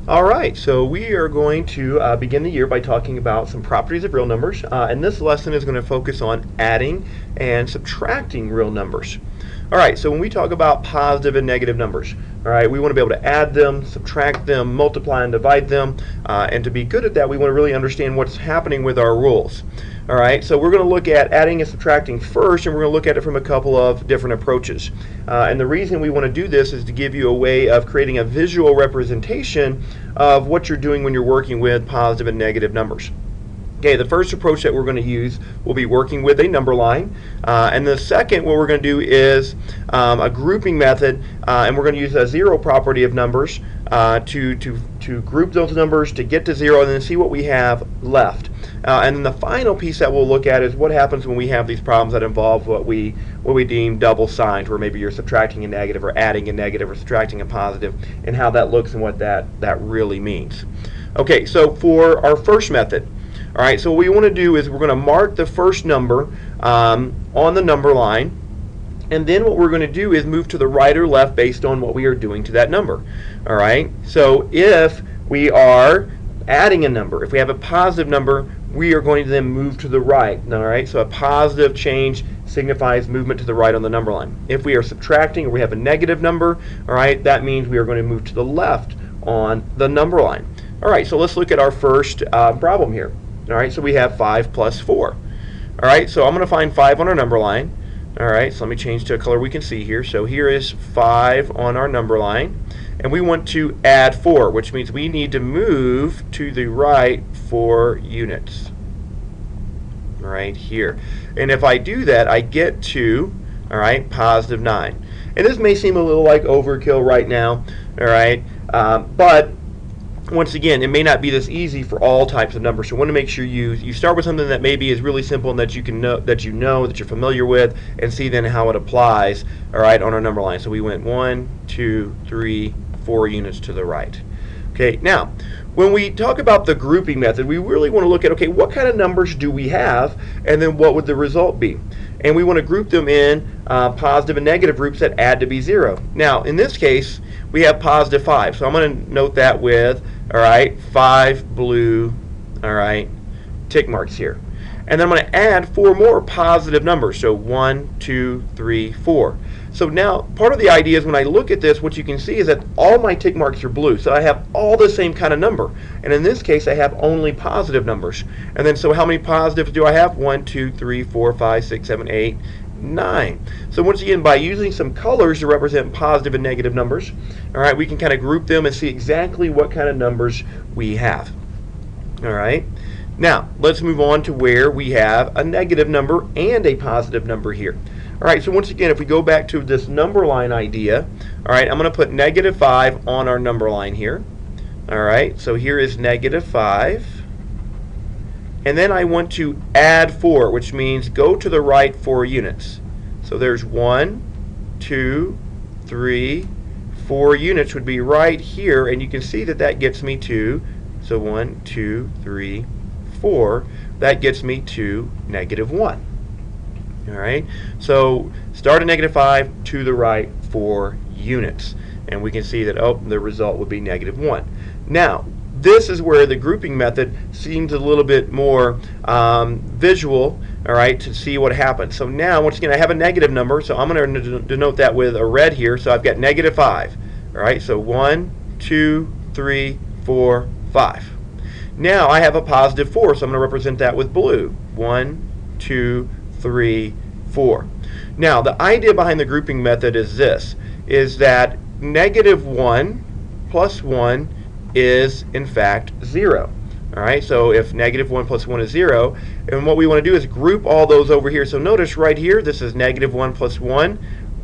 All right, so we are going to begin the year by talking about some properties of real numbers, and this lesson is going to focus on adding and subtracting real numbers. All right, so when we talk about positive and negative numbers, all right, we want to be able to add them, subtract them, multiply and divide them, and to be good at that, we want to really understand what's happening with our rules. All right, so we're going to look at adding and subtracting first, and we're going to look at it from a couple of different approaches. And the reason we want to do this is to give you a way of creating a visual representation of what you're doing when you're working with positive and negative numbers. Okay, the first approach that we're going to use will be working with a number line, and the second, what we're going to do is a grouping method, and we're going to use a zero property of numbers to group those numbers to get to zero and then see what we have left. And then the final piece that we'll look at is what happens when we have these problems that involve what we deem double signs, where maybe you're subtracting a negative or adding a negative or subtracting a positive, and how that looks and what that really means. Okay, so for our first method, all right, so what we want to do is we're going to mark the first number on the number line, and then what we're going to do is move to the right or left based on what we are doing to that number. All right, so if we are adding a number, if we have a positive number, we are going to then move to the right. All right, so a positive change signifies movement to the right on the number line. If we are subtracting or we have a negative number, all right, that means we are going to move to the left on the number line. All right, so let's look at our first problem here. All right, so we have 5 plus 4. All right, so I'm going to find 5 on our number line. All right, so let me change to a color we can see here. So here is 5 on our number line, and we want to add 4, which means we need to move to the right 4 units right here. And if I do that, I get to, all right, positive 9. And this may seem a little like overkill right now, all right, but once again, it may not be this easy for all types of numbers, so you want to make sure you start with something that maybe is really simple and that you can know that you're familiar with, and see then how it applies. All right, on our number line. So we went 1, 2, 3, 4 units to the right. Okay, now when we talk about the grouping method, we really want to look at, okay, what kind of numbers do we have, and then what would the result be? And we want to group them in positive and negative groups that add to be 0. Now, in this case, we have positive 5, so I'm going to note that with, all right, 5 blue, all right, tick marks here. And then I'm going to add 4 more positive numbers, so 1, 2, 3, 4. So now, part of the idea is when I look at this, what you can see is that all my tick marks are blue, so I have all the same kind of number. And in this case, I have only positive numbers. And then, so how many positives do I have? 1, 2, 3, 4, 5, 6, 7, 8, 9. So once again, by using some colors to represent positive and negative numbers, all right, we can kind of group them and see exactly what kind of numbers we have. All right. Now, let's move on to where we have a negative number and a positive number here. All right, so once again, if we go back to this number line idea, all right, I'm going to put negative 5 on our number line here. All right, so here is negative 5. And then I want to add 4, which means go to the right 4 units. So there's 1, 2, 3, 4 units would be right here, and you can see that that gets me to, so 1, 2, 3, 4, that gets me to negative 1. All right, so start at negative 5 to the right 4 units, and we can see that, oh, the result would be negative 1. Now, this is where the grouping method seems a little bit more visual, all right, to see what happens. So now, once again, I have a negative number, so I'm going to denote that with a red here. So I've got negative 5. All right, so 1, 2, 3, 4, 5. Now I have a positive 4, so I'm going to represent that with blue. 1, 2, 3, 4. Now, the idea behind the grouping method is this, is that negative 1 plus 1 is, in fact, 0. All right, so if negative 1 plus 1 is 0, and what we want to do is group all those over here. So notice right here, this is negative 1 plus 1.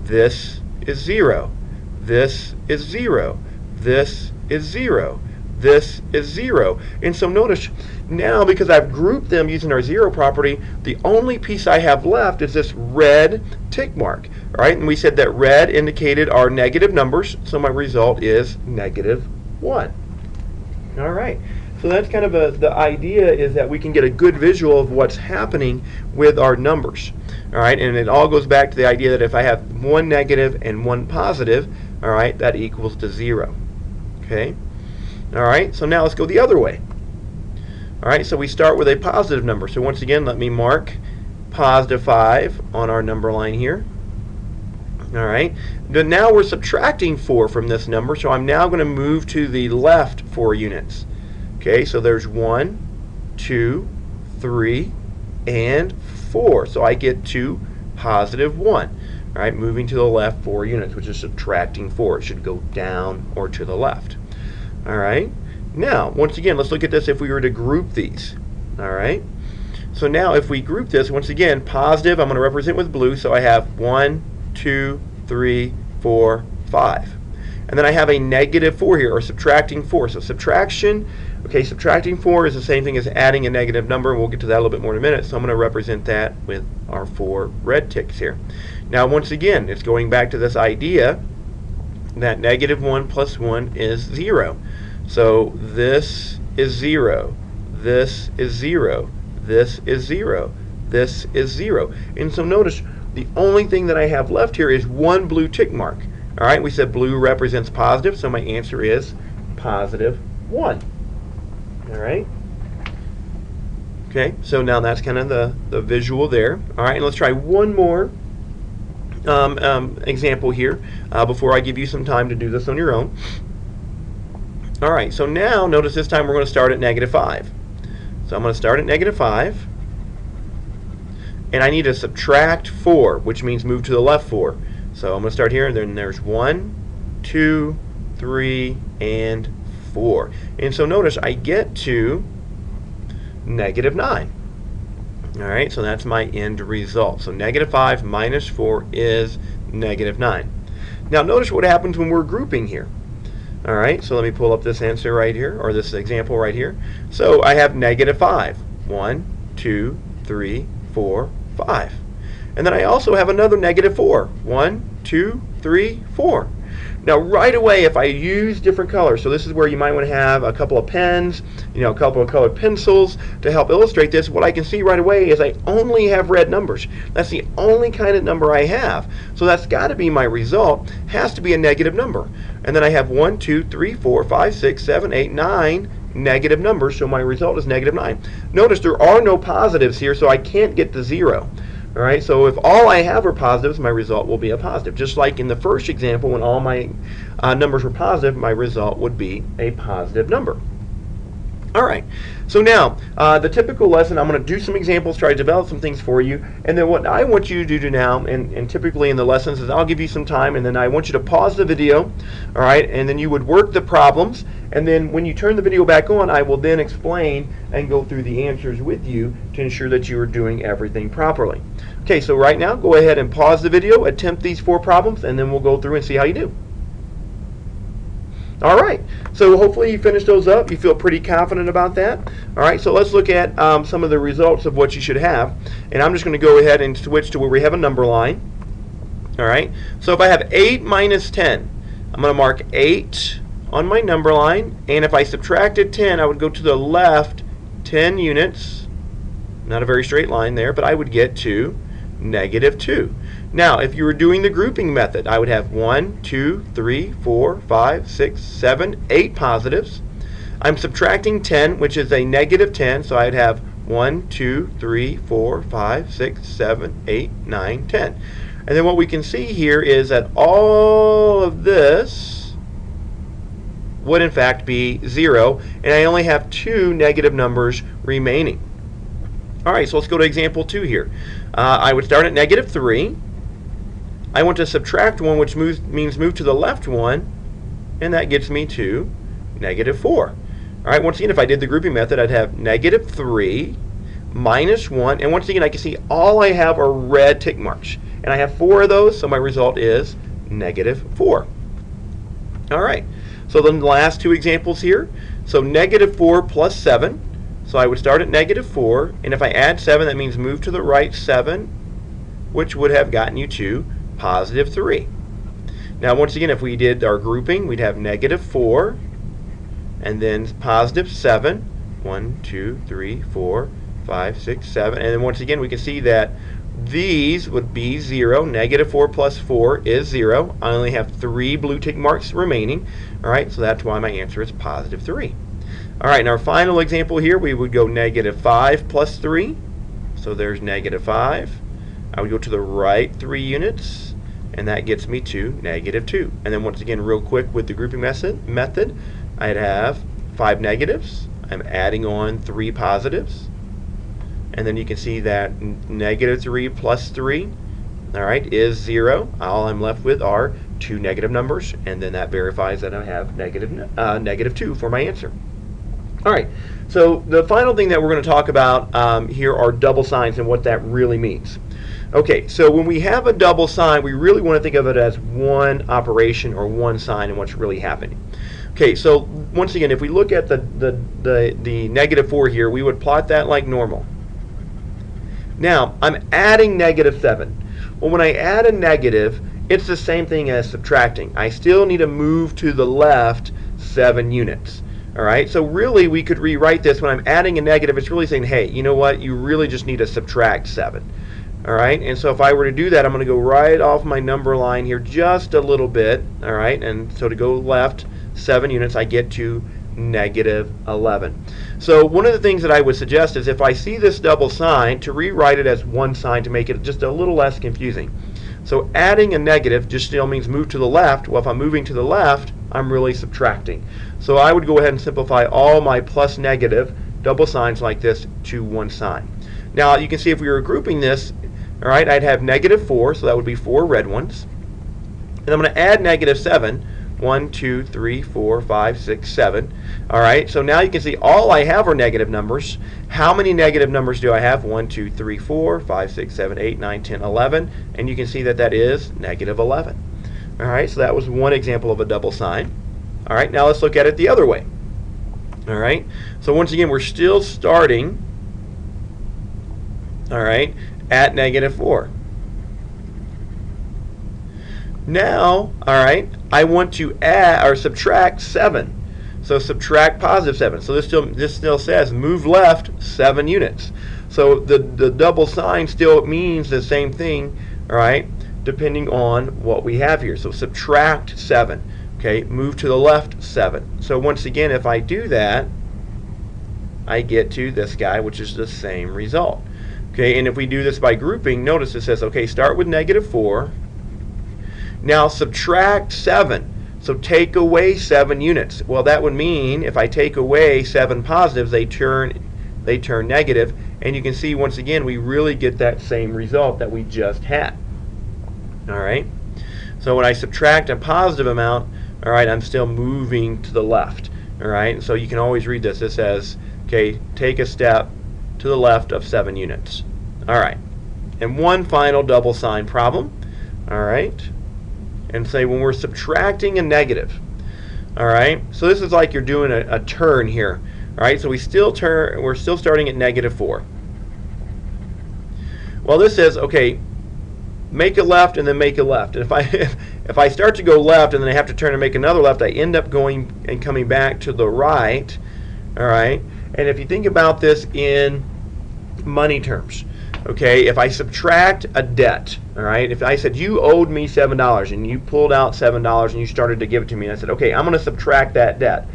This is 0. This is 0. This is 0. This is 0. And so notice now, because I've grouped them using our 0 property, the only piece I have left is this red tick mark. All right, and we said that red indicated our negative numbers, so my result is negative 1. All right, so that's kind of the idea, is that we can get a good visual of what's happening with our numbers. All right, and it all goes back to the idea that if I have one negative and one positive, all right, that equals to 0. Okay. All right, so now let's go the other way. All right, so we start with a positive number. So once again, let me mark positive 5 on our number line here. All right, but now we're subtracting 4 from this number, so I'm now going to move to the left 4 units. Okay, so there's 1, 2, 3, and 4. So I get to positive 1. All right, moving to the left 4 units, which is subtracting 4. It should go down or to the left. All right, now once again, let's look at this if we were to group these. All right, so now if we group this, once again, positive, I'm going to represent with blue, so I have 1, 2, 3, 4, 5. And then I have a negative 4 here, or subtracting 4. So subtraction, okay, subtracting 4 is the same thing as adding a negative number, and we'll get to that a little bit more in a minute. So I'm going to represent that with our 4 red ticks here. Now once again, it's going back to this idea that negative 1 plus 1 is 0. So this is 0, this is 0, this is 0, this is 0. And so notice the only thing that I have left here is one blue tick mark. All right, we said blue represents positive, so my answer is positive 1. All right. Okay, so now that's kind of the visual there. All right, and let's try one more example here before I give you some time to do this on your own. All right, so now notice this time we're going to start at negative 5. So I'm going to start at negative 5. And I need to subtract 4, which means move to the left 4. So I'm going to start here, and then there's 1, 2, 3, and 4. And so notice I get to negative 9. All right, so that's my end result. So negative 5 minus 4 is negative 9. Now notice what happens when we're grouping here. All right, so let me pull up this answer right here, or this example right here. So I have negative 5. 1, 2, 3, 4, 5. And then I also have another negative 4. 1, 2, 3, 4. Now right away, if I use different colors, so this is where you might want to have a couple of pens, a couple of colored pencils to help illustrate this. What I can see right away is I only have red numbers. That's the only kind of number I have. So that's got to be my result. Has to be a negative number. And then I have 1, 2, 3, 4, 5, 6, 7, 8, 9 negative numbers, so my result is negative 9. Notice there are no positives here, so I can't get to 0. All right, so if all I have are positives, my result will be a positive. Just like in the first example, when all my numbers were positive, my result would be a positive number. All right, so now the typical lesson, I'm going to do some examples, try to develop some things for you, and then what I want you to do now, and typically in the lessons, is I'll give you some time, and then I want you to pause the video, all right, and then you would work the problems, and then when you turn the video back on, I will then explain and go through the answers with you to ensure that you are doing everything properly. Okay, so right now, go ahead and pause the video, attempt these 4 problems, and then we'll go through and see how you do. All right, so hopefully you finished those up. You feel pretty confident about that. All right, so let's look at some of the results of what you should have. And I'm just going to go ahead and switch to where we have a number line. All right, so if I have 8 minus 10, I'm going to mark 8 on my number line. And if I subtracted 10, I would go to the left 10 units. Not a very straight line there, but I would get to negative 2. Now, if you were doing the grouping method, I would have 1, 2, 3, 4, 5, 6, 7, 8 positives. I'm subtracting 10, which is a negative 10, so I'd have 1, 2, 3, 4, 5, 6, 7, 8, 9, 10. And then what we can see here is that all of this would in fact be 0, and I only have 2 negative numbers remaining. All right, so let's go to example 2 here. I would start at negative 3. I want to subtract 1, which means move to the left 1, and that gets me to negative 4. All right, once again, if I did the grouping method, I'd have negative 3 minus 1, and once again, I can see all I have are red tick marks. And I have 4 of those, so my result is negative 4. All right, so then the last 2 examples here. So negative 4 plus 7. So I would start at negative 4, and if I add 7, that means move to the right 7, which would have gotten you to positive 3. Now once again, if we did our grouping, we'd have negative 4, and then positive 7. 1, 2, 3, 4, 5, 6, 7. And then once again, we can see that these would be 0. Negative 4 plus 4 is 0. I only have 3 blue tick marks remaining, All right, so that's why my answer is positive 3. All right, in our final example here, we would go negative 5 plus 3. So there's negative 5. I would go to the right 3 units, and that gets me to negative 2. And then once again, real quick with the grouping method, I'd have 5 negatives. I'm adding on 3 positives. And then you can see that negative 3 plus 3, all right, is 0. All I'm left with are 2 negative numbers, and then that verifies that I have negative 2 for my answer. All right, so the final thing that we're going to talk about here are double signs and what that really means. Okay, so when we have a double sign, we really want to think of it as one operation or one sign and what's really happening. Okay, so once again, if we look at the negative 4 here, we would plot that like normal. Now, I'm adding negative 7. Well, when I add a negative, it's the same thing as subtracting. I still need to move to the left 7 units. All right, so really we could rewrite this when I'm adding a negative. It's really saying, hey, you know what? You really just need to subtract 7. All right, and so if I were to do that, I'm going to go right off my number line here just a little bit. All right, and so to go left 7 units, I get to negative 11. So one of the things that I would suggest is if I see this double sign, to rewrite it as one sign to make it just a little less confusing. So adding a negative just still means move to the left. Well, if I'm moving to the left, I'm really subtracting. So I would go ahead and simplify all my plus negative double signs like this to one sign. Now you can see if we were grouping this, all right, I'd have negative 4, so that would be 4 red ones. And I'm going to add negative 7. 1, 2, 3, 4, 5, 6, 7. All right, so now you can see all I have are negative numbers. How many negative numbers do I have? 1, 2, 3, 4, 5, 6, 7, 8, 9, 10, 11. And you can see that that is negative 11. All right, so that was one example of a double sign. All right, now let's look at it the other way. All right, so once again, we're still starting, all right, at negative 4. Now, all right, I want to add or subtract 7. So subtract positive 7. So this still says move left 7 units. So the double sign still means the same thing, all right, depending on what we have here. So subtract 7. Okay, move to the left 7. So once again, if I do that, I get to this guy, which is the same result. Okay, and if we do this by grouping, notice it says, okay, start with negative 4. Now subtract 7. So take away 7 units. Well, that would mean if I take away 7 positives, they turn negative. And you can see once again we really get that same result that we just had. All right. So when I subtract a positive amount, all right, I'm still moving to the left. All right. So you can always read this. It says, okay, take a step to the left of 7 units. All right. And one final double sign problem. All right. And say when we're subtracting a negative, all right, so this is like you're doing a turn here, all right, so we're still starting at negative 4. Well, this says, okay, make a left and then make a left. And if I start to go left and then I have to turn and make another left, I end up going and coming back to the right, all right. And if you think about this in money terms, okay, if I subtract a debt, all right, if I said you owed me $7 and you pulled out $7 and you started to give it to me, and I said, okay, I'm going to subtract that debt.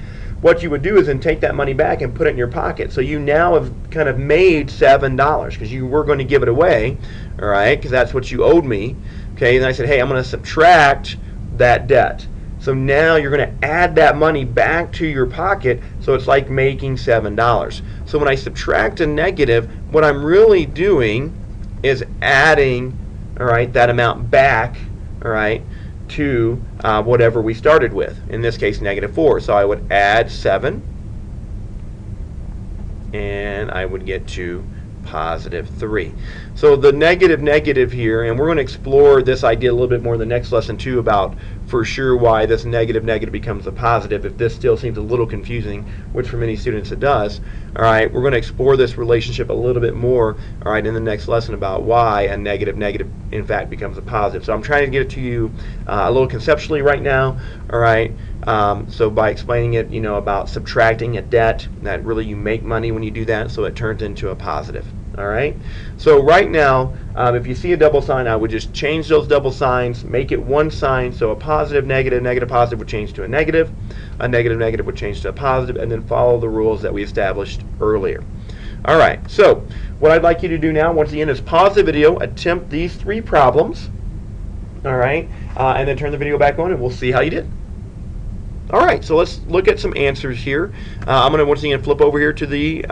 What you would do is then take that money back and put it in your pocket. So you now have kind of made $7 because you were going to give it away, all right, because that's what you owed me. Okay, and I said, hey, I'm going to subtract that debt. So now you're going to add that money back to your pocket, so it's like making $7. So when I subtract a negative, what I'm really doing is adding, all right, that amount back, all right, to whatever we started with. In this case, negative 4. So I would add 7, and I would get to positive 3. So the negative here, and we're going to explore this idea a little bit more in the next lesson too, about for sure why this negative becomes a positive if this still seems a little confusing, which for many students it does. All right, we're going to explore this relationship a little bit more, all right, in the next lesson about why a negative in fact becomes a positive. So I'm trying to get it to you a little conceptually right now, all right. So by explaining it, you know, about subtracting a debt, that really you make money when you do that, so it turns into a positive. All right. So right now, if you see a double sign, I would just change those double signs, make it one sign. So a positive, negative, negative, positive would change to a negative negative, negative would change to a positive, and then follow the rules that we established earlier. All right. So what I'd like you to do now, once again, is pause the video, attempt these 3 problems. All right, and then turn the video back on, and we'll see how you did. All right. So let's look at some answers here. I'm going to once again flip over here to the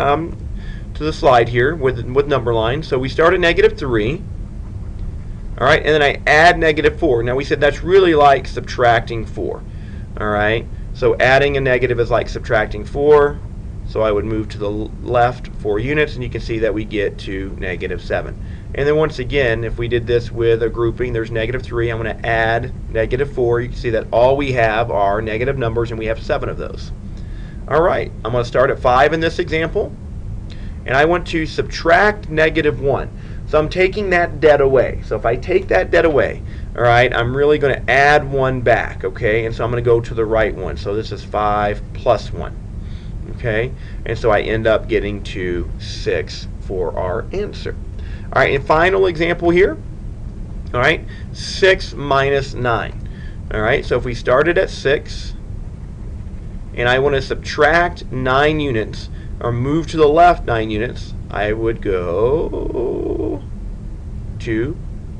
slide here with number lines. So we start at -3. All right, and then I add -4. Now we said that's really like subtracting 4. All right, so adding a negative is like subtracting 4. So I would move to the left 4 units, and you can see that we get to -7. And then once again, if we did this with a grouping, there's -3. I'm going to add -4. You can see that all we have are negative numbers, and we have 7 of those. All right, I'm going to start at 5 in this example. And I want to subtract -1. So I'm taking that dead away. So if I take that dead away, all right, I'm really going to add 1 back, okay? And so I'm going to go to the right one. So this is 5 plus 1, okay? And so I end up getting to 6 for our answer. All right, and final example here, all right, 6 minus 9. All right, so if we started at 6, and I want to subtract 9 units, or move to the left 9 units, I would go to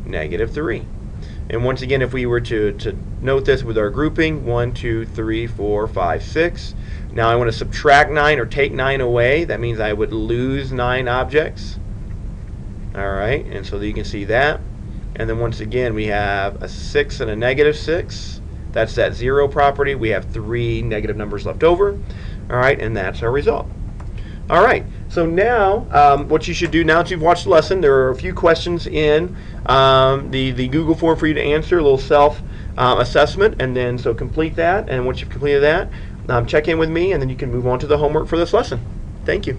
-3. And once again, if we were to note this with our grouping, 1, 2, 3, 4, 5, 6. Now I want to subtract 9 or take 9 away. That means I would lose 9 objects. All right, and so you can see that. And then once again, we have a 6 and a -6. That's that 0 property. We have 3 negative numbers left over. All right, and that's our result. All right, so now what you should do now that you've watched the lesson, there are a few questions in the Google form for you to answer, a little self-assessment, and then so complete that, and once you've completed that, check in with me, and then you can move on to the homework for this lesson. Thank you.